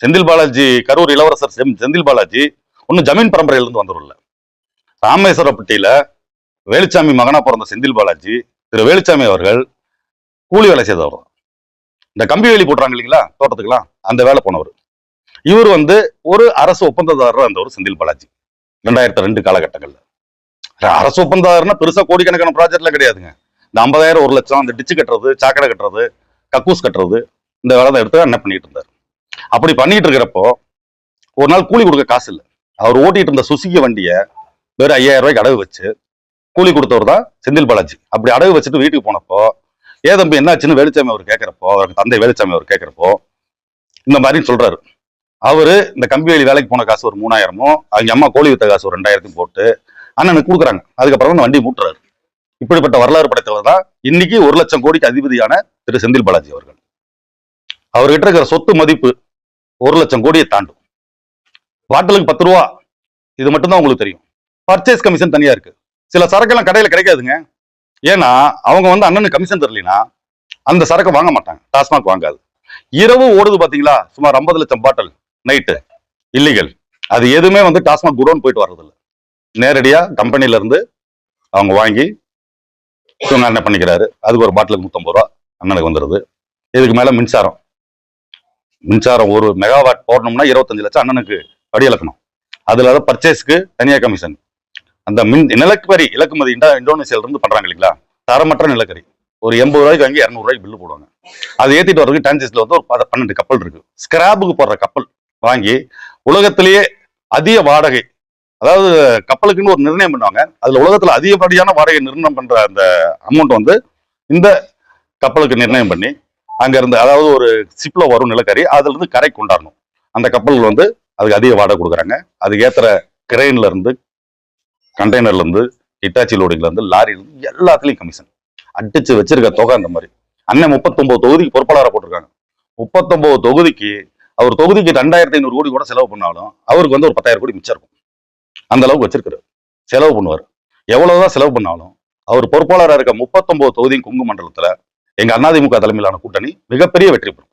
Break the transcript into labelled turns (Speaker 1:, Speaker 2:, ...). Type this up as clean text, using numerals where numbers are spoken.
Speaker 1: செந்தில் பாலாஜி கரூர் இளவரசர் செந்தில் பாலாஜி ஒன்னும் ஜமீன் பரம்பரையிலிருந்து வந்தவர்ல. ராமேஸ்வரப்பட்டியில வேலுச்சாமி மகனா பிறந்த செந்தில் பாலாஜி திரு வேலுச்சாமி அவர்கள் கூலி வேலை செய்தவர். இந்த கம்பி வேலி போட்டுறாங்க இல்லைங்களா தோட்டத்துக்குலாம், அந்த வேலை போனவர். இவர் ஒரு அரசு ஒப்பந்ததாரர் இருந்தவர் செந்தில் பாலாஜி 2002 காலகட்டங்கள்ல. அரசு ஒப்பந்ததாரர்னா பெருசா கோடிக்கணக்கான ப்ராஜெக்ட்லாம் கிடையாதுங்க. இந்த 50,000 1 லட்சம் இந்த டிச்சு கட்டுறது, சாக்கடை கட்டுறது, கக்கூஸ் கட்டுறது, இந்த வேலை தான் எடுத்து என்ன பண்ணிட்டு இருந்தார். அப்படி பண்ணிட்டு இருக்கிறப்போ ஒரு நாள் கூலி கொடுக்க காசு இல்லை. அவர் ஓட்டிட்டு இருந்த சுசுகி வண்டியை வெறும் 5,000 ரூபாய்க்கு அடகு வச்சு கூலி கொடுத்தவர் தான் செந்தில் பாலாஜி. அப்படி அடகு வச்சுட்டு வீட்டுக்கு போனப்போ தம்பி என்னாச்சுன்னு வேலுச்சாமி அவர் கேட்கிறப்போ, அவருக்கு தந்தை வேலுச்சாமி அவர் கேட்கிறப்போ இந்த மாதிரி சொல்றாரு. அவரு இந்த கம்பி வேலி வேலைக்கு போன காசு ஒரு 3,000மும் அவங்க அம்மா கோழி வித்த காசு ஒரு 2,000 போட்டு அண்ணனுக்கு கொடுக்குறாங்க. அதுக்கப்புறம் தான் வண்டி மூட்டுறாரு. இப்படிப்பட்ட வரலாறு படைத்தவர் தான் இன்னைக்கு 1 லட்சம் கோடிக்கு அதிபதியான திரு செந்தில் பாலாஜி அவர்கள். அவர்கிட்ட இருக்கிற சொத்து மதிப்பு 1 லட்சம் கோடியை தாண்டும். பாட்டிலுக்கு 10 ரூபா, இது மட்டும்தான் உங்களுக்கு தெரியும். பர்ச்சேஸ் கமிஷன் தனியா இருக்கு. சில சரக்கெல்லாம் கடையில கிடைக்காதுங்க. ஏன்னா அவங்க அண்ணனுக்கு கமிஷன் தரலினா அந்த சரக்கு வாங்க மாட்டாங்க, டாஸ்மாக் வாங்காது. இரவு ஓடுது பாத்தீங்களா, சுமார் 50 லட்சம் பாட்டில் நைட்டு இல்லீகல். அது எதுவுமே டாஸ்மாக் குடோன் போயிட்டு வர்றது இல்லை. நேரடியா கம்பெனில இருந்து அவங்க வாங்கி இவங்க என்ன பண்ணிக்கிறாரு, அதுக்கு ஒரு பாட்டிலுக்கு 150 ரூபா அண்ணனுக்கு வந்துடுது. இதுக்கு மேல மின்சாரம் 1 மெகாவாட் போடணும்னா 25 லட்சம் அண்ணனுக்கு படி இழக்கணும். அதுல பர்ச்சேஸ்க்கு தனியா கமிஷன். அந்த நிலக்கரி இலக்குமதி இந்தோனேசியால இருந்து பண்றாங்க இல்லைங்களா, தரமற்ற நிலக்கரி. ஒரு 80 ரூபாய்க்கு வாங்கி 200 ரூபாய்க்கு பில்லு போடுவாங்க. அதை ஏத்திட்டு வர்றதுக்கு டிரான்சிஸ்ட்ல ஒரு 12 கப்பல் இருக்கு. ஸ்கிராப்புக்கு போடுற கப்பல் வாங்கி உலகத்திலேயே அதிக வாடகை, அதாவது கப்பலுக்குன்னு ஒரு நிர்ணயம் பண்ணுவாங்க. அதுல உலகத்துல அதிகப்படியான வாடகை நிர்ணயம் பண்ற அந்த அமௌண்ட் இந்த கப்பலுக்கு நிர்ணயம் பண்ணி அங்க இருந்து, அதாவது ஒரு ஷிப்ல வரும் நிலக்கரி, அதுல இருந்து கரை கொண்டாடணும். அந்த கப்பல் அதுக்கு அதிக வாடகை கொடுக்குறாங்க. அதுக்கு ஏத்துற கிரெயின்ல இருந்து, கண்டெய்னர்ல இருந்து, ஹிட்டாச்சி லோடிங்ல இருந்து, லாரில இருந்து எல்லாத்துலயும் கமிஷன் அடிச்சு வச்சிருக்க தொகை. அந்த மாதிரி அண்ணன் 39 தொகுதிக்கு பொறுப்பாளராக போட்டிருக்காங்க. 39 தொகுதிக்கு அவர் தொகுதிக்கு 2,500 கோடி கூட செலவு பண்ணாலும் அவருக்கு ஒரு 10,000 கோடி மிச்சம் இருக்கும். அந்த அளவுக்கு வச்சிருக்காரு. செலவு பண்ணுவார். எவ்வளவுதான் செலவு பண்ணாலும் அவர் பொறுப்பாளராக இருக்க 39 தொகுதி கொங்கு மண்டலத்துல எங்க அதிமுக தலைமையிலான கூட்டணி மிகப்பெரிய வெற்றி பெறும்.